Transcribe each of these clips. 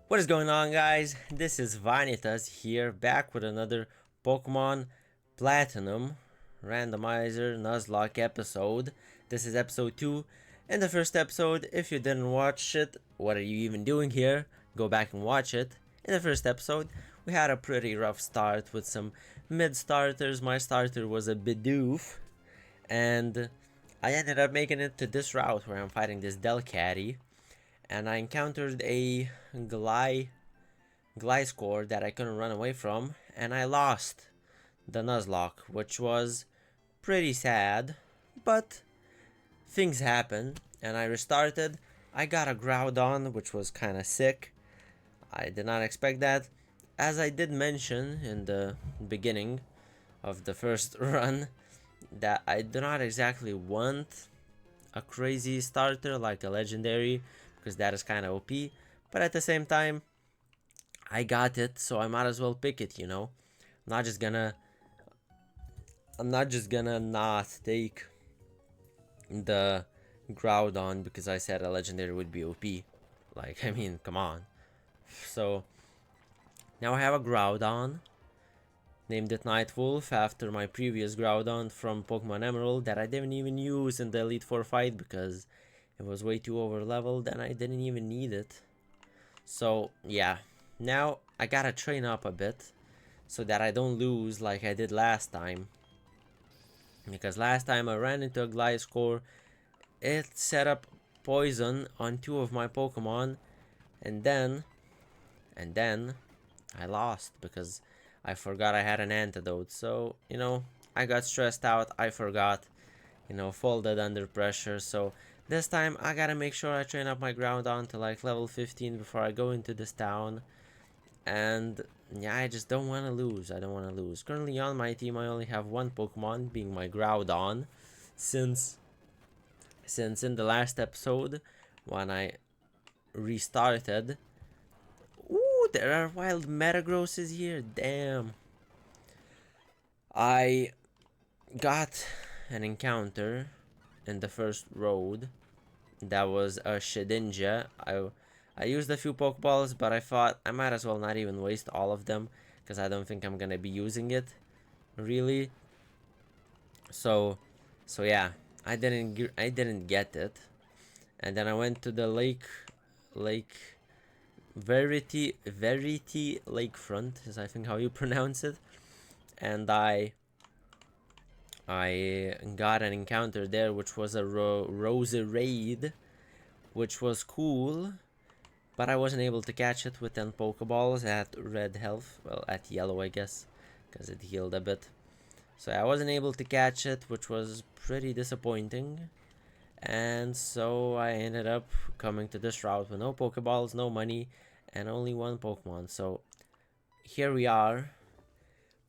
What is going on, guys? This is Vanitas here, back with another Pokemon Platinum Randomizer Nuzlocke episode. This is episode 2. In the first episode, if you didn't watch it, what are you even doing here? Go back and watch it. In the first episode, we had a pretty rough start with some mid-starters. My starter was a Bidoof, and I ended up making it to this route where I'm fighting this Delcatty. And I encountered a Gliscor that I couldn't run away from, and I lost the Nuzlocke, which was pretty sad, but things happen, and I restarted. I got a Groudon, which was kinda sick. I did not expect that. As I did mention in the beginning of the first run, that I do not exactly want a crazy starter like a legendary, because that is kind of OP, but at the same time I got it, so I might as well pick it, you know. I'm not just gonna not take the Groudon because I said a legendary would be OP. Like, I mean, come on. So now I have a Groudon, named it Nightwolf after my previous Groudon from Pokemon Emerald that I didn't even use in the Elite Four fight because it was way too over leveled and I didn't even need it. So yeah, now I gotta train up a bit so that I don't lose like I did last time. Because last time I ran into a Gliscor, it set up poison on two of my Pokemon, and then I lost because I forgot I had an antidote. So, you know, I got stressed out, I forgot, you know, folded under pressure. So this time I gotta make sure I train up my Groudon to like level 15 before I go into this town. And yeah, I just don't want to lose. I don't want to lose. Currently on my team I only have one Pokemon, being my Groudon, since in the last episode when I restarted. Ooh, there are wild Metagrosses here. Damn. I got an encounter in the first road. That was a Shedinja. I used a few Pokeballs, but I thought I might as well not even waste all of them because I don't think I'm gonna be using it, really. So yeah, I didn't get it, and then I went to the lake Verity Lakefront is I think how you pronounce it, and I got an encounter there, which was a Roserade, which was cool, but I wasn't able to catch it with 10 Pokeballs at red health, well, at yellow I guess, because it healed a bit. So I wasn't able to catch it, which was pretty disappointing, and so I ended up coming to this route with no Pokeballs, no money, and only one Pokemon. So here we are,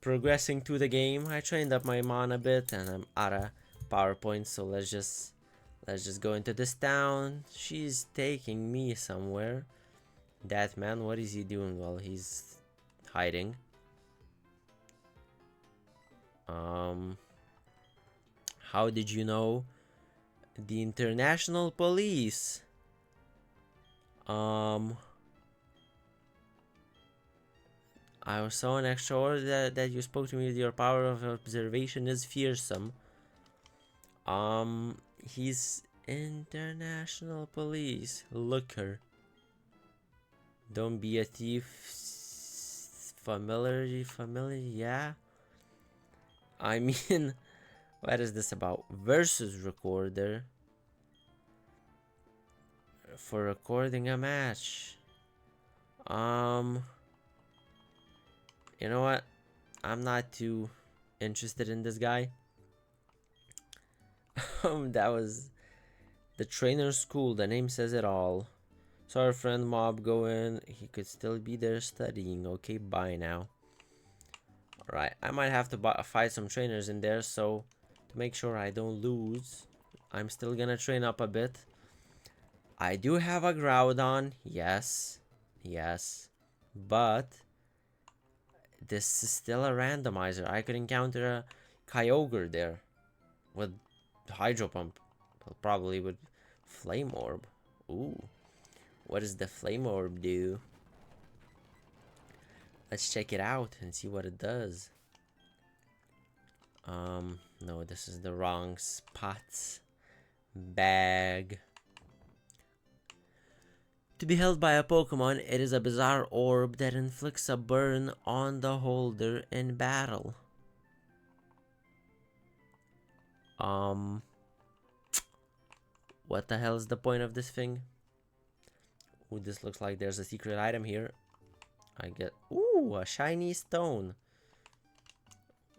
progressing to the game. I trained up my Mon a bit, and I'm out of power points, so let's just go into this town. She's taking me somewhere. That man, what is he doing? Well, he's hiding. How did you know? The international police. I was so unsure that you spoke to me with your power of observation is fearsome. He's international police. Looker. Don't be a thief. Familiar, yeah. I mean, what is this about? Versus recorder. For recording a match. You know what? I'm not too interested in this guy. That was the trainer school. The name says it all. Sorry, friend mob, go in. He could still be there studying. Okay, bye now. Alright, I might have to fight some trainers in there, so to make sure I don't lose, I'm still gonna train up a bit. I do have a Groudon, yes, but this is still a randomizer. I could encounter a Kyogre there with Hydro Pump, probably with Flame Orb. Ooh, what does the Flame Orb do? Let's check it out and see what it does. No, this is the wrong spot. Bag. To be held by a Pokemon, it is a bizarre orb that inflicts a burn on the holder in battle. What the hell is the point of this thing? Ooh, this looks like there's a secret item here. I get, ooh, a shiny stone.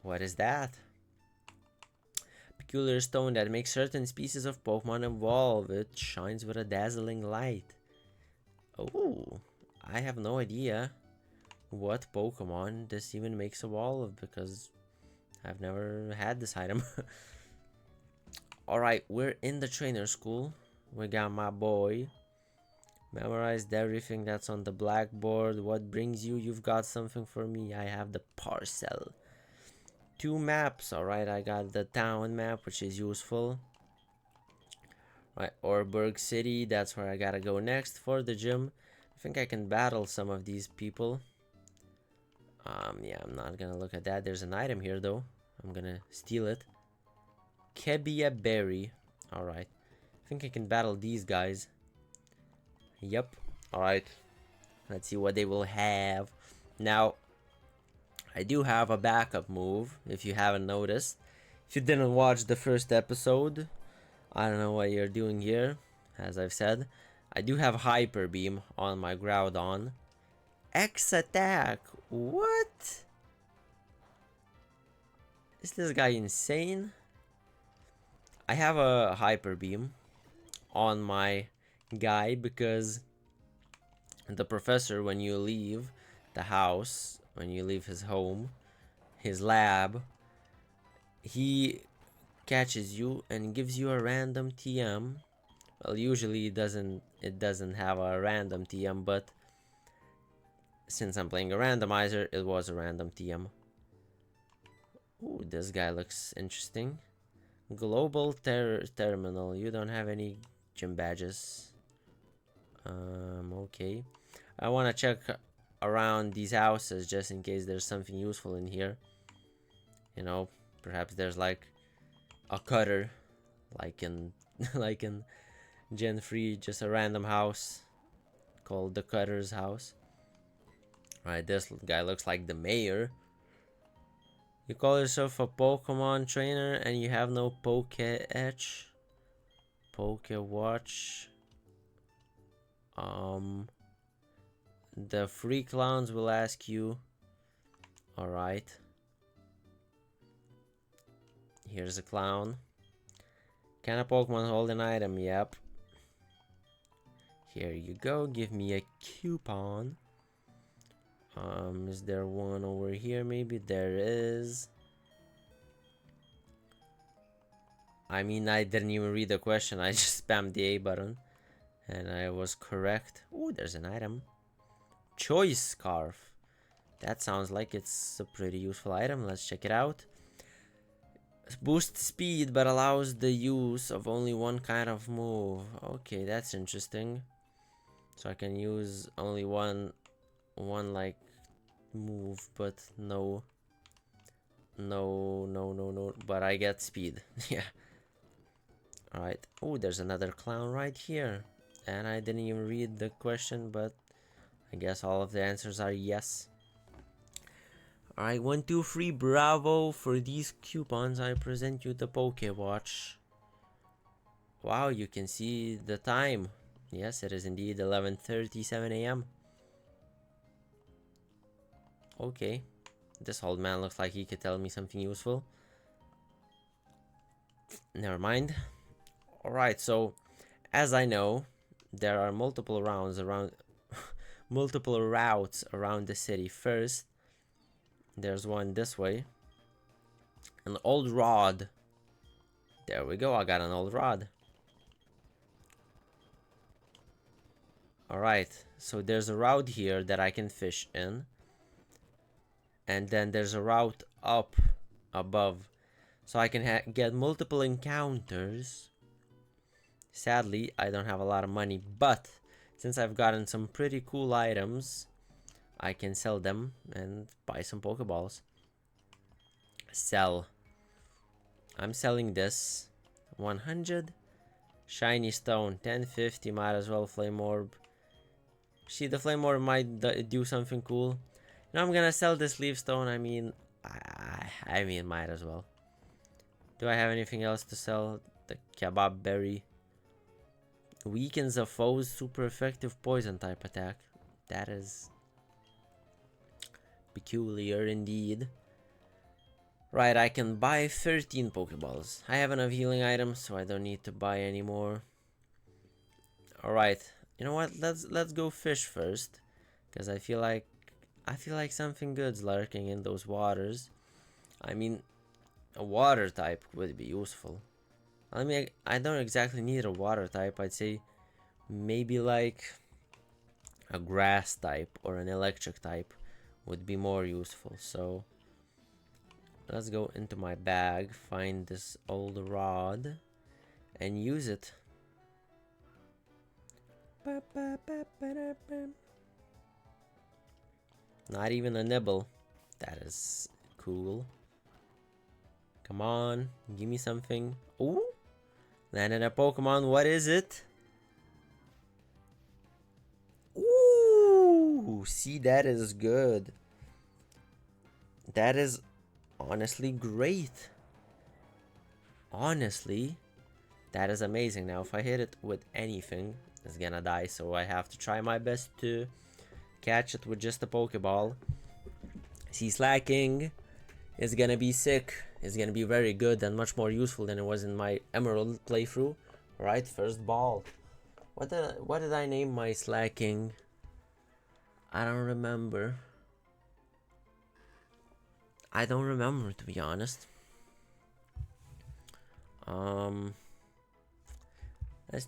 What is that? Peculiar stone that makes certain species of Pokemon evolve. It shines with a dazzling light. Oh, I have no idea what Pokemon this even makes evolve because I've never had this item. Alright, we're in the trainer school. We got my boy. Memorized everything that's on the blackboard. What brings you? You've got something for me. I have the parcel. 2 maps. Alright, I got the town map, which is useful. Right, Orberg City. That's where I gotta go next for the gym. I think I can battle some of these people. Yeah, I'm not gonna look at that. There's an item here, though. I'm gonna steal it. Kebia Berry. Alright. I think I can battle these guys. Yep. Alright. Let's see what they will have. Now, I do have a backup move, if you haven't noticed. If you didn't watch the first episode, I don't know what you're doing here. As I've said, I do have Hyper Beam on my Groudon. X attack. What? Is this guy insane? I have a Hyper Beam on my guy because the professor, when you leave the house, when you leave his home, his lab, he catches you and gives you a random TM. Well, usually it doesn't have a random TM, but since I'm playing a randomizer, it was a random TM. Ooh, this guy looks interesting. Global Terminal. You don't have any gym badges. Okay. I want to check around these houses just in case there's something useful in here. You know, perhaps there's like a cutter, like in like in Gen 3, just a random house called the Cutter's house. Right, this guy looks like the mayor. You call yourself a Pokemon trainer and you have no Poké-Etch, Poké-Watch. The free clowns will ask you. Alright. Here's a clown. Can a Pokemon hold an item? Yep. Here you go. Give me a coupon. Is there one over here? Maybe there is. I mean, I didn't even read the question. I just spammed the A button. And I was correct. Ooh, there's an item. Choice Scarf. That sounds like it's a pretty useful item. Let's check it out. Boosts speed, but allows the use of only one kind of move. Okay, that's interesting. So I can use only one like move, but no, but I get speed. Yeah. Alright. Oh, there's another clown right here. And I didn't even read the question, but I guess all of the answers are yes. Alright, 1, 2, 3, bravo. For these coupons, I present you the Pokewatch. Wow, you can see the time. Yes, it is indeed 11:37 a.m. Okay. This old man looks like he could tell me something useful. Never mind. Alright, so as I know, there are multiple rounds around multiple routes around the city. First, there's one this way. An old rod. There we go, I got an old rod. Alright, so there's a route here that I can fish in. And then there's a route up above. So I can get multiple encounters. Sadly, I don't have a lot of money, but since I've gotten some pretty cool items, I can sell them and buy some Pokeballs. Sell. I'm selling this. 100. Shiny Stone. 1050. Might as well Flame Orb. See, the Flame Orb might do something cool. Now I'm gonna sell this Leaf Stone. I mean, might as well. Do I have anything else to sell? The Kebab Berry. Weakens a foe's super effective poison type attack. That is peculiar indeed. Right, I can buy 13 Pokeballs. I have enough healing items, so I don't need to buy any more. Alright, you know what? Let's go fish first. Because I feel like something good's lurking in those waters. I mean, a water type would be useful. I mean, I don't exactly need a water type. I'd say maybe like a grass type or an electric type would be more useful. So let's go into my bag, find this old rod, and use it. Not even a nibble. That is cool. Come on, give me something. Ooh! Landed a Pokemon. What is it? Ooh! See, that is good. That is honestly great. Honestly, that is amazing. Now, if I hit it with anything, it's gonna die. So I have to try my best to catch it with just a Pokeball. See, Slacking is gonna be sick. It's gonna be very good and much more useful than it was in my Emerald playthrough. Right, first ball. What did I name my Slacking? I don't remember. I don't remember, to be honest. Let's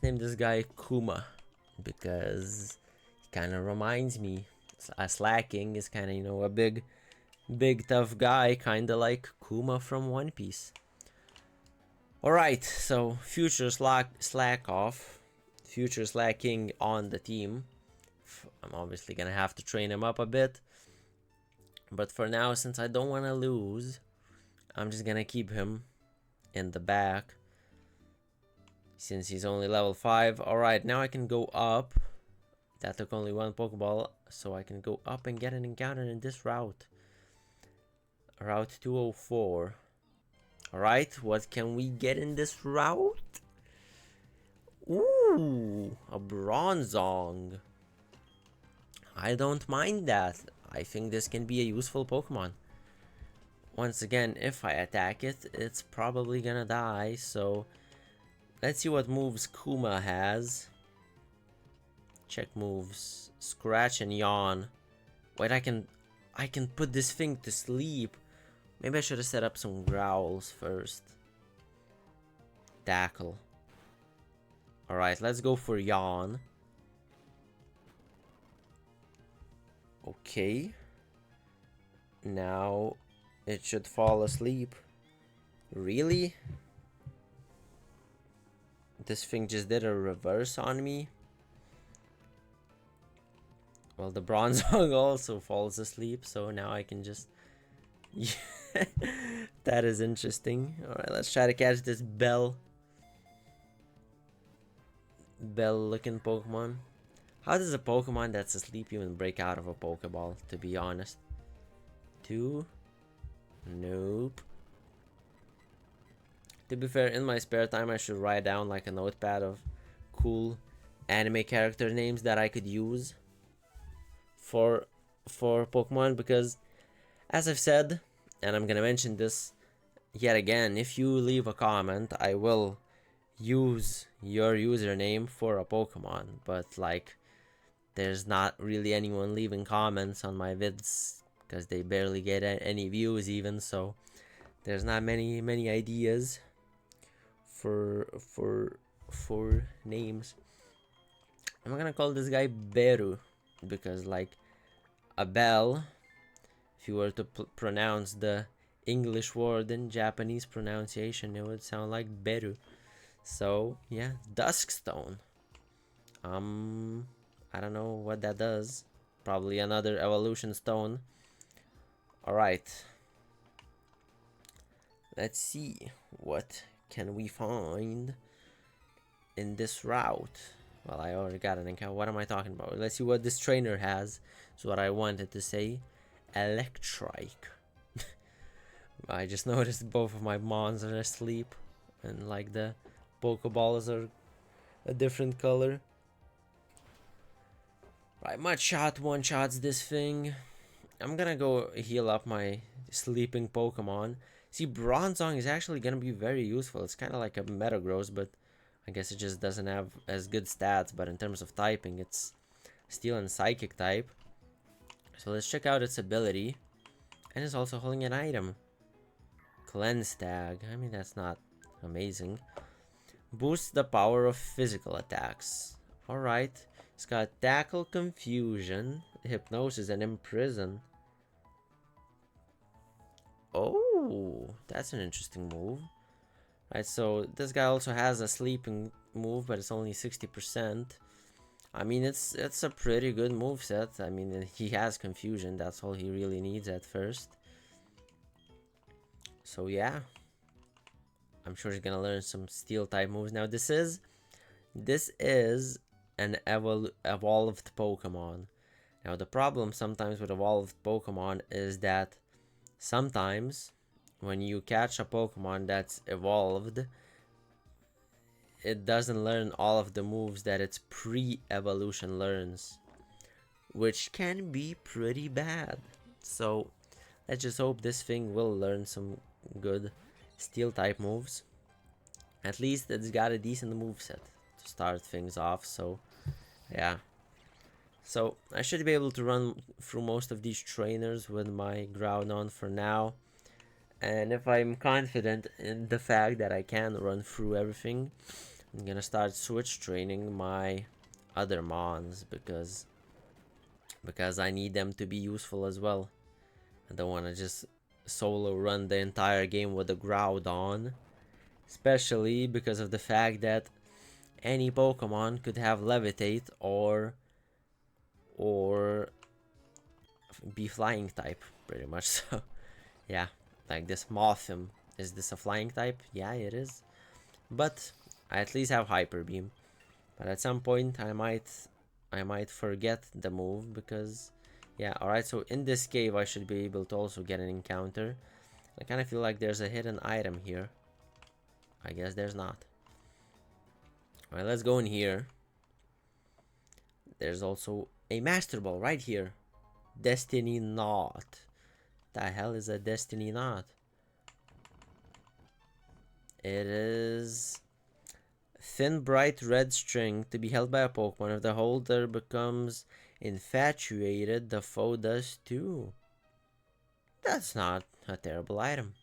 name this guy Kuma, because he kind of reminds me. A Slacking is kind of, you know, a big tough guy, kind of like Kuma from One Piece. Alright, so future slack off. Future Slacking on the team. I'm obviously gonna have to train him up a bit. But for now, since I don't want to lose, I'm just gonna keep him in the back. Since he's only level 5. Alright, now I can go up. That took only one Pokeball, so I can go up and get an encounter in this route. Route 204. Alright, what can we get in this route? Ooh, a Bronzong. I don't mind that. I think this can be a useful Pokemon. Once again, if I attack it, it's probably gonna die, so let's see what moves Kuma has. Check moves. Scratch and Yawn. Wait, I can put this thing to sleep. Maybe I should have set up some growls first. Tackle. Alright, let's go for Yawn. Okay. Now it should fall asleep. Really? This thing just did a reverse on me. Well, the Bronzong also falls asleep, so now I can just... That is interesting. Alright, let's try to catch this Bell looking Pokemon. How does a Pokemon that's asleep even break out of a Pokeball, to be honest? 2? Nope. To be fair, in my spare time I should write down like a notepad of cool anime character names that I could use for Pokemon, because as I've said, and I'm gonna mention this yet again, if you leave a comment, I will use your username for a Pokemon, but like there's not really anyone leaving comments on my vids because they barely get any views even, so there's not many ideas for names. I'm gonna call this guy Beru, because like a bell, if you were to pronounce the English word in Japanese pronunciation, it would sound like Beru. So yeah, Duskstone. I don't know what that does. Probably another evolution stone. Alright. Let's see. What can we find in this route? Well, I already got an encounter. What am I talking about? Let's see what this trainer has. Is what I wanted to say. Electrike. I just noticed both of my mons are asleep. And like the Pokeballs are a different color. Right, Mudshot one-shots this thing. I'm gonna go heal up my sleeping Pokemon. See, Bronzong is actually gonna be very useful. It's kind of like a Metagross, but I guess it just doesn't have as good stats. But in terms of typing, it's Steel and Psychic type. So let's check out its ability. And it's also holding an item. Cleanse Tag. I mean, that's not amazing. Boosts the power of physical attacks. Alright. It's got Tackle, Confusion, Hypnosis, and Imprison. Oh, that's an interesting move. Right, so this guy also has a sleeping move, but it's only 60%. I mean, it's a pretty good move set. I mean, he has Confusion. That's all he really needs at first. So yeah, I'm sure he's gonna learn some Steel type moves. Now this is an evolved Pokemon. Now the problem sometimes with evolved Pokemon is that sometimes when you catch a Pokemon that's evolved, it doesn't learn all of the moves that its pre-evolution learns, which can be pretty bad. So let's just hope this thing will learn some good Steel type moves. At least it's got a decent moveset to start things off, so yeah. So I should be able to run through most of these trainers with my Groudon for now. And if I'm confident in the fact that I can run through everything, I'm gonna start switch training my other Mons because I need them to be useful as well. I don't want to just solo run the entire game with a Groudon, especially because of the fact that any Pokemon could have Levitate or be flying type, pretty much. So yeah, like this Mothim, is this a flying type? Yeah, it is, but I at least have Hyper Beam. But at some point I might forget the move because yeah. Alright, so in this cave I should be able to also get an encounter. I kind of feel like there's a hidden item here. I guess there's not. Alright, let's go in here. There's also a Master Ball right here. Destiny Knot. The hell is a Destiny Knot? It is thin bright red string to be held by a Pokemon. If the holder becomes infatuated, the foe does too. That's not a terrible item.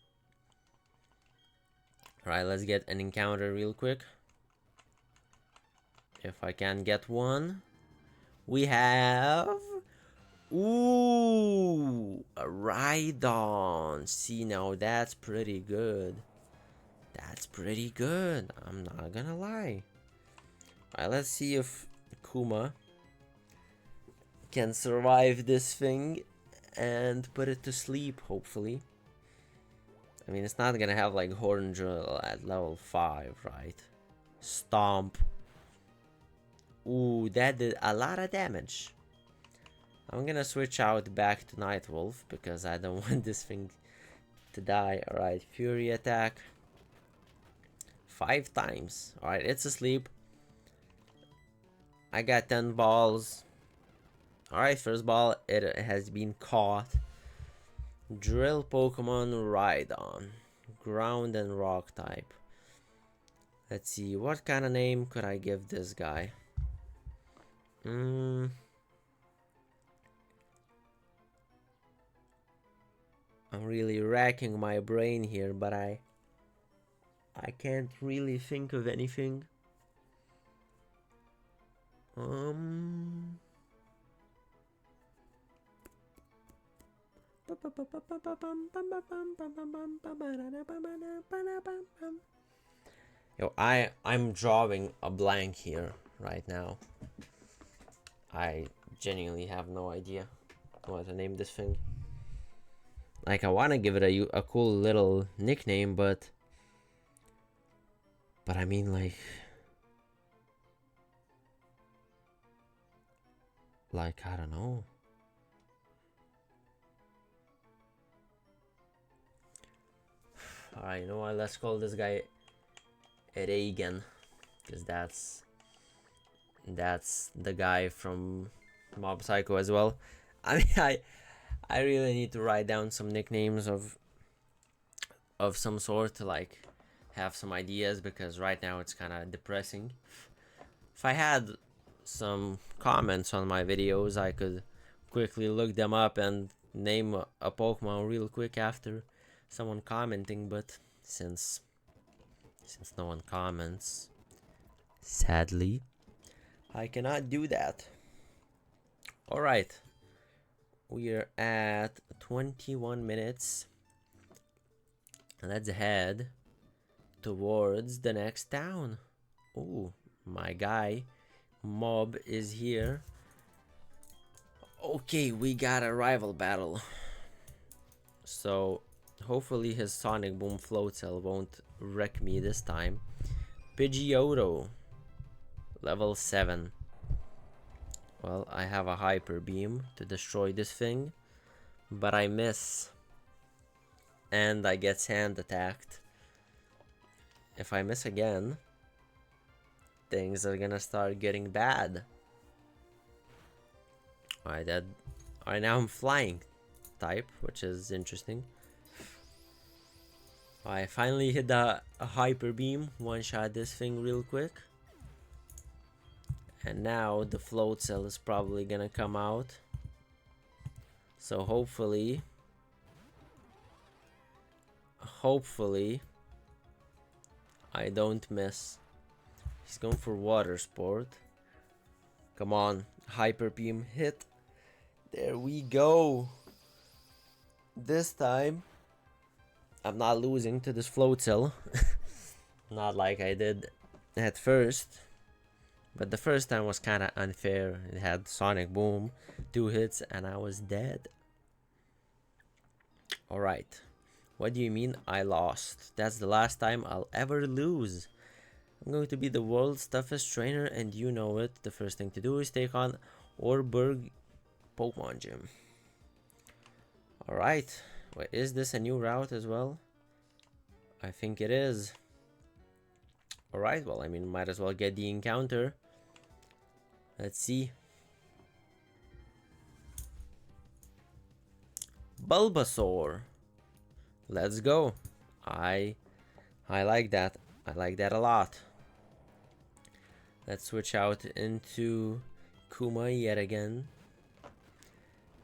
Alright, let's get an encounter real quick. If I can get one. We have... Ooh! A Rhydon. See, now that's pretty good. That's pretty good. I'm not gonna lie. Alright, let's see if Kuma can survive this thing and put it to sleep, hopefully. I mean, it's not gonna have like Horn Drill at level 5, right? Stomp. Ooh, that did a lot of damage. I'm gonna switch out back to Nightwolf because I don't want this thing to die. Alright, Fury attack. 5 times. Alright, it's asleep. I got 10 balls. Alright, first ball, it has been caught. Drill Pokemon Rhydon. Ground and Rock type. Let's see, what kind of name could I give this guy? I'm really racking my brain here, but I can't really think of anything. Yo, I'm drawing a blank here right now. I genuinely have no idea what to name this thing. Like, I want to give it a cool little nickname, but I mean, like I don't know. Alright, you know what? Let's call this guy Reagan, because that's the guy from Mob Psycho as well. I mean, I really need to write down some nicknames of some sort to like have some ideas, because right now it's kind of depressing. If I had some comments on my videos, I could quickly look them up and name a Pokemon real quick after someone commenting, but since no one comments, sadly, I cannot do that. Alright, we are at 21 minutes. Let's head towards the next town. Ooh, my guy Mob is here. Okay, we got a rival battle. So hopefully his Sonic Boom Float Cell won't wreck me this time. Pidgeotto, level 7. Well, I have a Hyper Beam to destroy this thing, but I miss. And I get sand attacked. If I miss again, things are gonna start getting bad. Alright, now I'm flying type, which is interesting. I finally hit a Hyper Beam, one-shot this thing real quick. And now the Float Cell is probably gonna come out. So hopefully I don't miss. He's going for Water Sport. Come on, Hyper Beam hit. There we go. This time I'm not losing to this Float Cell. Not like I did at first. But the first time was kind of unfair. It had Sonic Boom, 2 hits, and I was dead. Alright. What do you mean I lost? That's the last time I'll ever lose. I'm going to be the world's toughest trainer, and you know it. The first thing to do is take on Orberg Pokemon Gym. Alright. Wait, is this a new route as well? I think it is. Alright, well, I mean, might as well get the encounter. Let's see. Bulbasaur. Let's go. I like that. I like that a lot. Let's switch out into Kuma yet again.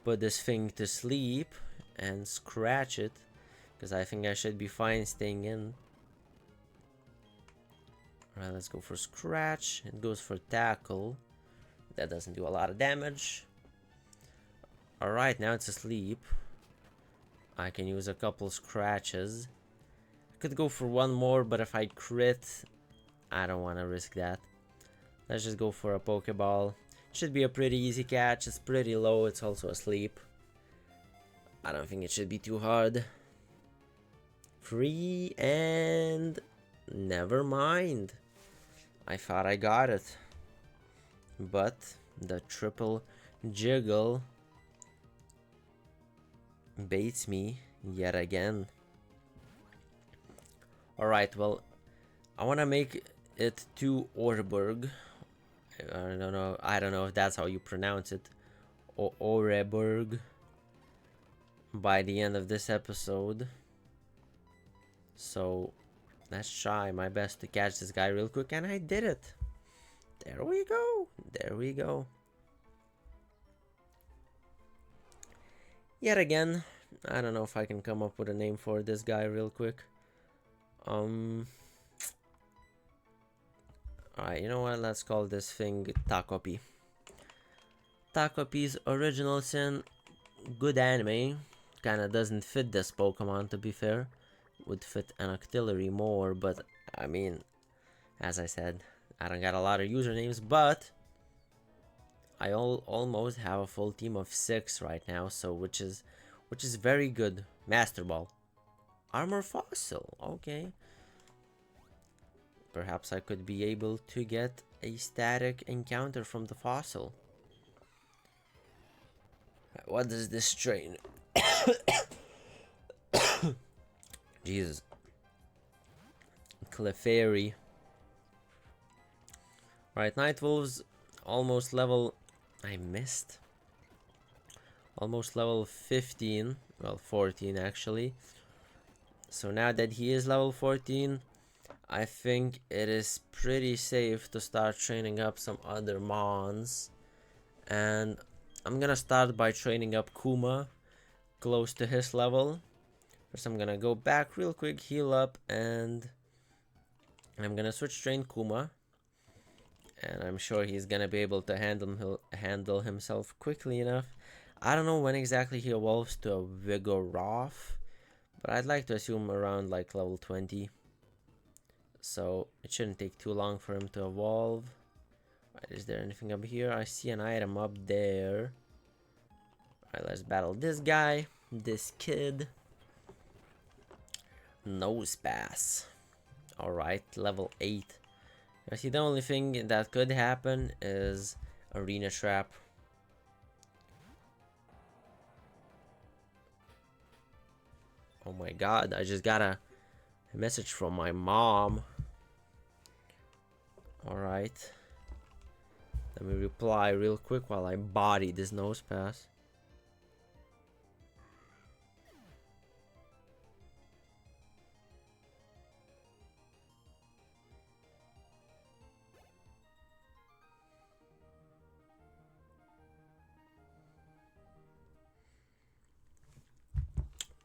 Put this thing to sleep and scratch it, because I think I should be fine staying in. Alright, let's go for scratch. It goes for tackle. That doesn't do a lot of damage. Alright, now it's asleep. I can use a couple scratches. I could go for one more, but if I crit, I don't want to risk that. Let's just go for a Pokeball. Should be a pretty easy catch. It's pretty low. It's also asleep. I don't think it should be too hard. Free, and never mind. I thought I got it, but the triple jiggle baits me yet again. Alright, well, I want to make it to Orberg. I don't know if that's how you pronounce it. Orberg. By the end of this episode. So let's try my best to catch this guy real quick, and I did it. There we go. There we go. Yet again, I don't know if I can come up with a name for this guy real quick. Alright, you know what? Let's call this thing Takopi. Takopi's original sin, good anime. Kinda doesn't fit this Pokemon, to be fair. Would fit an Octillery more, but I mean, as I said, I don't got a lot of usernames, but I almost have a full team of 6 right now, so which is very good. Master Ball. Armor Fossil. Okay. Perhaps I could be able to get a static encounter from the fossil. What does this train? Jesus. Clefairy. Right, Night Wolves almost level. I missed. Almost level 15. Well, 14 actually. So now that he is level 14, I think it is pretty safe to start training up some other mons. And I'm gonna start by training up Kuma close to his level. First I'm gonna go back real quick, heal up, and I'm gonna switch train Kuma. And I'm sure he's gonna be able to handle himself quickly enough. I don't know when exactly he evolves to a Vigoroth, but I'd like to assume around like level 20. So it shouldn't take too long for him to evolve. Right, is there anything up here? I see an item up there. Alright, let's battle this guy, this kid. Nose pass. Alright, level 8. I see the only thing that could happen is arena trap. Oh my god, I just got a message from my mom. Alright. Let me reply real quick while I body this nose pass.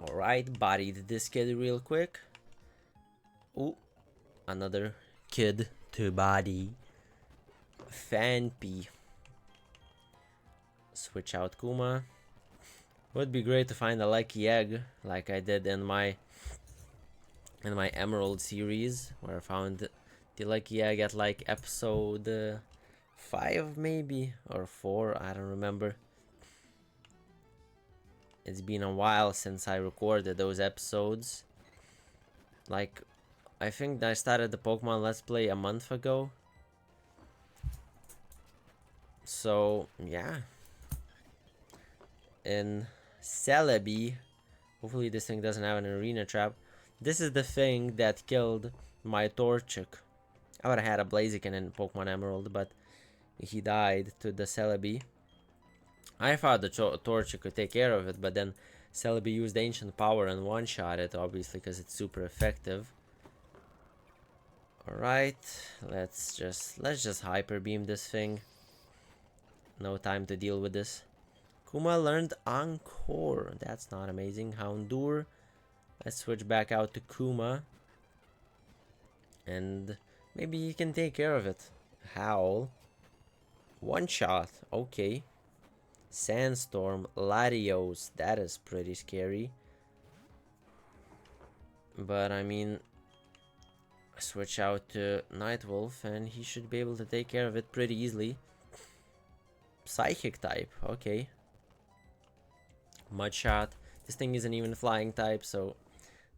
Alright, bodied this kid real quick. Ooh, another kid to body. Fanpy. Switch out Kuma. Would be great to find a lucky egg like I did in my Emerald series, where I found the lucky egg at like episode 5 maybe, or 4, I don't remember. It's been a while since I recorded those episodes. Like, I think I started the Pokemon Let's Play a month ago. So, yeah. In Celebi, hopefully this thing doesn't have an arena trap. This is the thing that killed my Torchic. I would have had a Blaziken in Pokemon Emerald, but he died to the Celebi. I thought the Torchic could take care of it, but then Celebi used Ancient Power and one-shot it, obviously, because it's super effective. Alright, let's just Hyper Beam this thing. No time to deal with this. Kuma learned Encore. That's not amazing. Houndour. Let's switch back out to Kuma. And maybe he can take care of it. Howl. One shot. Okay. Sandstorm. Latios. That is pretty scary. But I mean, switch out to Nightwolf and he should be able to take care of it pretty easily. Psychic type. Okay. Mudshot. This thing isn't even flying type, so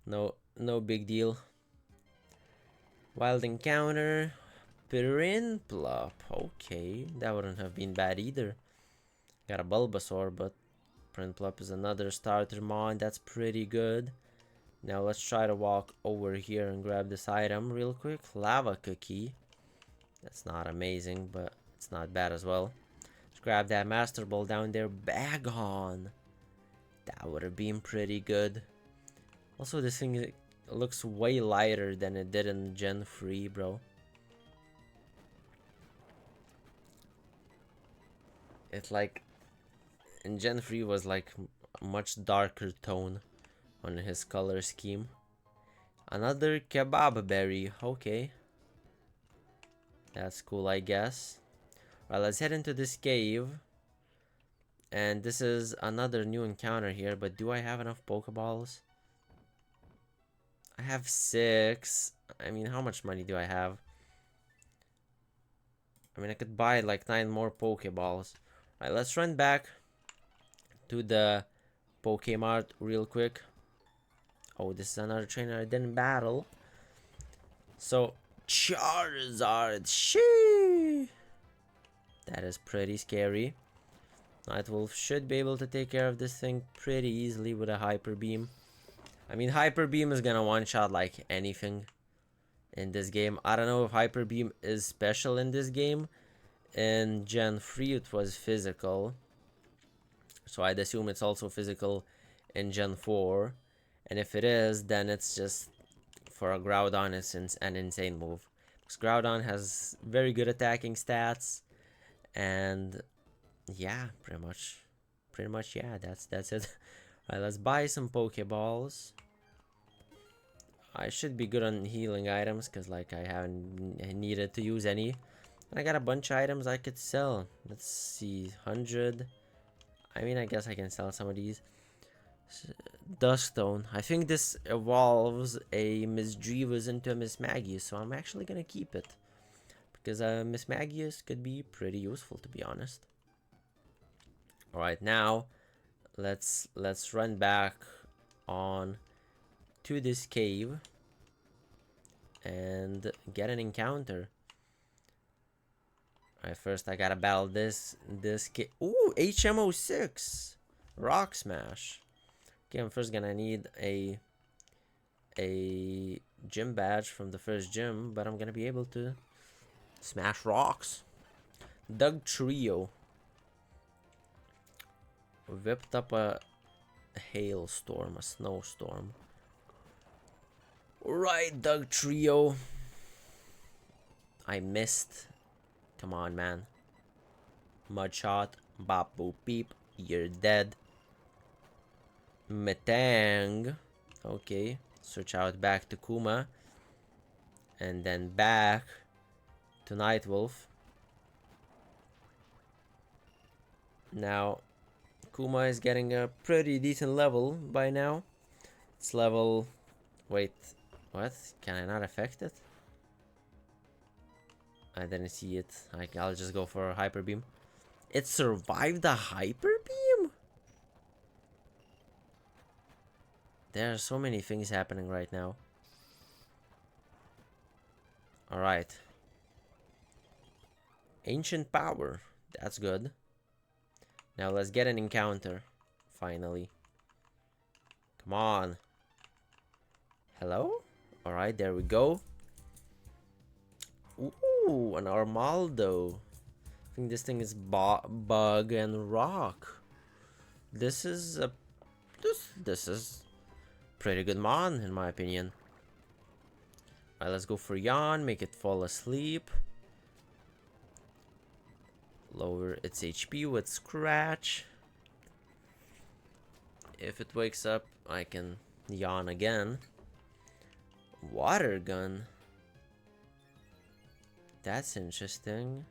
no big deal. Wild Encounter. Prinplup. Okay, that wouldn't have been bad either. Got a Bulbasaur, but Prinplup is another starter mon. That's pretty good. Now let's try to walk over here and grab this item real quick. Lava Cookie. That's not amazing, but it's not bad as well. Let's grab that Master Ball down there. Bagon. That would have been pretty good. Also, this thing looks way lighter than it did in Gen 3, bro. It like in Gen 3 was like a much darker tone on his color scheme. Another Kebab Berry. Okay. That's cool, I guess. Alright, let's head into this cave. And this is another new encounter here, but do I have enough Pokeballs? I have 6. I mean, how much money do I have? I mean, I could buy like 9 more Pokeballs. Alright, let's run back to the Pokemart real quick. Oh, this is another trainer I didn't battle. So, Charizard. Shee! That is pretty scary. Nightwolf should be able to take care of this thing pretty easily with a Hyper Beam. I mean, Hyper Beam is gonna one-shot like anything in this game. I don't know if Hyper Beam is special in this game. In Gen 3 it was physical, so I'd assume it's also physical in Gen 4, and if it is, then it's just for a Groudon, it's an insane move, because Groudon has very good attacking stats, and yeah, pretty much yeah, that's it. Alright, let's buy some Pokeballs. I should be good on healing items, because like I haven't needed to use any. And I got a bunch of items I could sell. Let's see, 100. I mean, I guess I can sell some of these. Duststone. I think this evolves a Misdreavus into a Mismagius, so I'm actually gonna keep it. Because a Mismagius could be pretty useful, to be honest. Alright, now let's run back on to this cave and get an encounter. Alright, first I gotta battle this kid. Ooh, HM06 Rock Smash. Okay, I'm first gonna need a gym badge from the first gym, but I'm gonna be able to smash rocks. Doug Trio whipped up a hailstorm, a snowstorm. Alright, Doug Trio. I missed. Come on, man. Mudshot. Bop boop beep. You're dead. Metang. Okay. Switch out back to Kuma. And then back to Nightwolf. Now, Kuma is getting a pretty decent level by now. It's level... Wait. What? Can I not affect it? I didn't see it. I'll just go for a Hyper Beam. It survived a Hyper Beam? There are so many things happening right now. Alright. Ancient Power. That's good. Now let's get an encounter. Finally. Come on. Hello? Alright, there we go. Ooh, an Armaldo. I think this thing is bug and rock. This is a this is pretty good mon in my opinion. Alright, let's go for Yawn, make it fall asleep. Lower its HP with Scratch. If it wakes up, I can Yawn again. Water Gun. That's interesting.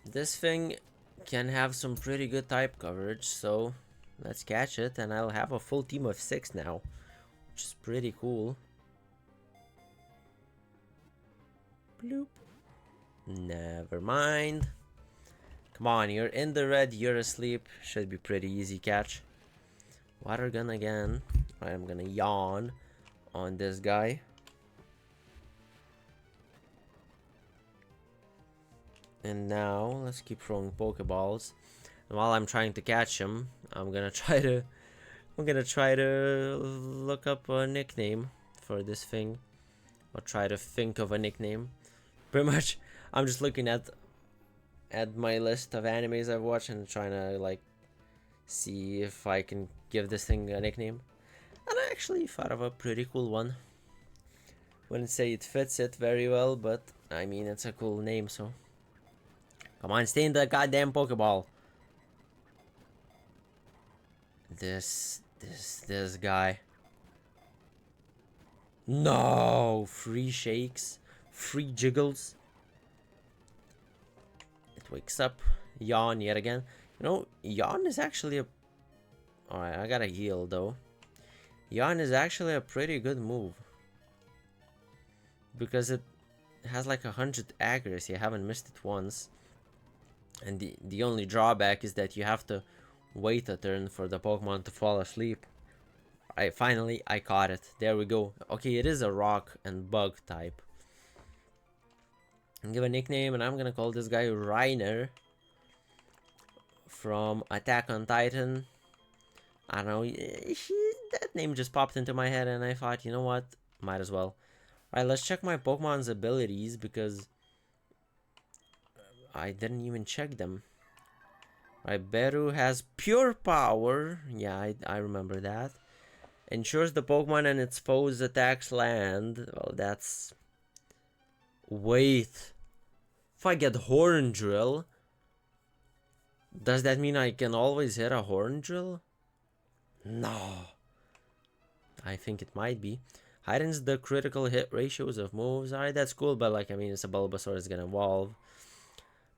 This thing can have some pretty good type coverage, so let's catch it, and I'll have a full team of 6 now, which is pretty cool. Bloop. Never mind. Come on, you're in the red, you're asleep. Should be pretty easy catch. Water Gun again. Alright, I'm gonna Yawn on this guy. And now let's keep throwing Pokeballs. And while I'm trying to catch him, I'm gonna try to look up a nickname for this thing, or try to think of a nickname. Pretty much, I'm just looking at my list of animes I've watched and trying to like see if I can give this thing a nickname. And I actually thought of a pretty cool one. Wouldn't say it fits it very well, but I mean it's a cool name, so come on, stay in the goddamn Pokeball. This guy. No, free shakes, free jiggles. It wakes up. Yawn yet again. You know, Yawn is actually a... Alright, I gotta heal though. Yawn is actually a pretty good move. because it has like 100 accuracy. I haven't missed it once. And the only drawback is that you have to wait a turn for the Pokemon to fall asleep. Finally, I caught it. There we go. Okay, it is a rock and bug type. And give a nickname, and I'm gonna call this guy Reiner from Attack on Titan. I don't know, that name just popped into my head, and I thought, you know what, might as well. Alright, let's check my Pokemon's abilities, because I didn't even check them. Alright, Beru has Pure Power. Yeah, I remember that. Ensures the Pokemon and its foes' attacks land. Well, that's... Wait. If I get Horn Drill, does that mean I can always hit a Horn Drill? No. I think it might be. Heightens the critical hit ratios of moves. Alright, that's cool, but like, I mean, it's a Bulbasaur, it's gonna evolve.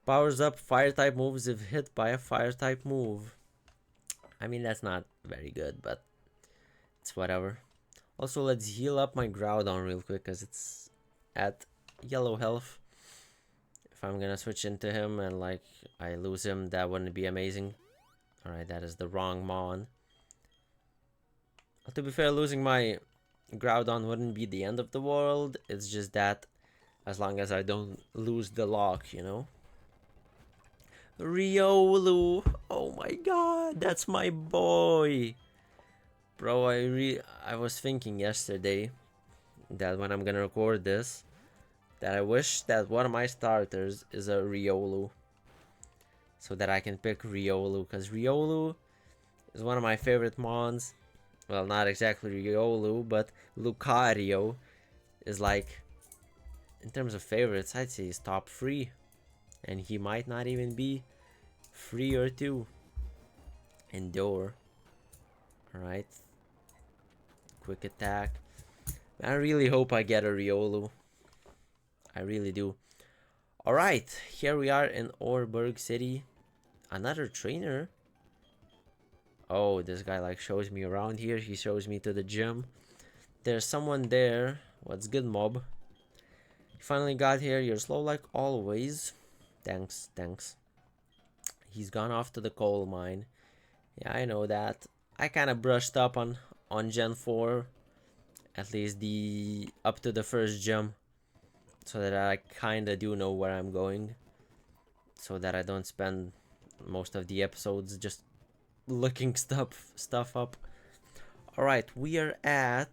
Powers up fire type moves if hit by a fire type move. I mean, that's not very good, but it's whatever. Also, let's heal up my Groudon real quick, because it's at yellow health. If I'm gonna switch into him and like I lose him, that wouldn't be amazing. Alright, that is the wrong Mon. To be fair, losing my Groudon wouldn't be the end of the world. It's just that as long as I don't lose the lock, you know. Riolu, oh my god, that's my boy. Bro, I was thinking yesterday that when I'm gonna record this, that I wish that one of my starters is a Riolu, so that I can pick Riolu, because Riolu is one of my favorite mons. Well, not exactly Riolu, but Lucario is like, in terms of favorites, I'd say he's top 3. And he might not even be 3 or 2. Endure. Alright. Quick attack. I really hope I get a Riolu. I really do. Alright, here we are in Oreburgh City. Another trainer. Oh, this guy like shows me around here. He shows me to the gym. There's someone there. What's good, mob? You finally got here. You're slow like always. Thanks, thanks. He's gone off to the coal mine. Yeah, I know that. I kind of brushed up on Gen 4. At least the up to the first gym. So that I kind of do know where I'm going. So that I don't spend most of the episodes just looking stuff up. Alright, we are at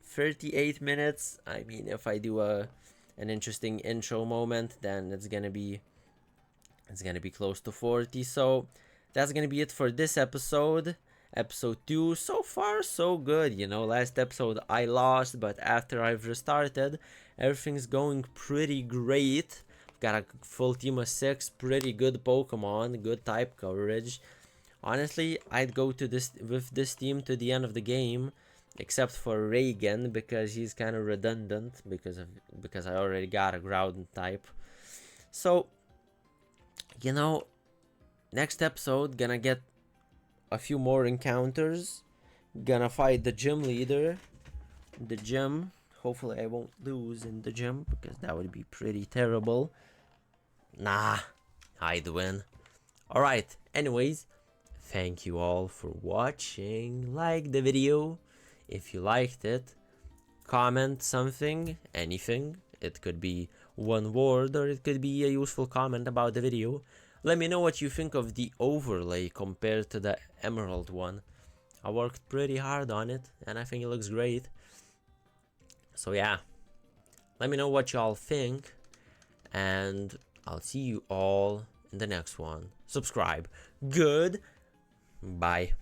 38 minutes. I mean, if I do an interesting intro moment, then it's gonna be close to 40. So that's gonna be it for this episode. Episode 2. So far so good, you know. Last episode I lost, but after I've restarted, everything's going pretty great. Got a full team of 6, pretty good Pokemon, good type coverage. Honestly, I'd go to with this team to the end of the game, except for Reagan, because he's kind of redundant because I already got a Groudon type. So, you know, next episode gonna get a few more encounters. Gonna fight the gym leader. The gym. Hopefully I won't lose in the gym, because that would be pretty terrible. Nah, I'd win. Alright, anyways, thank you all for watching. Like the video if you liked it. Comment something, anything. It could be one word or it could be a useful comment about the video. Let me know what you think of the overlay compared to the Emerald one. I worked pretty hard on it and I think it looks great. So yeah, let me know what y'all think, and I'll see you all in the next one. Subscribe. Good. Bye.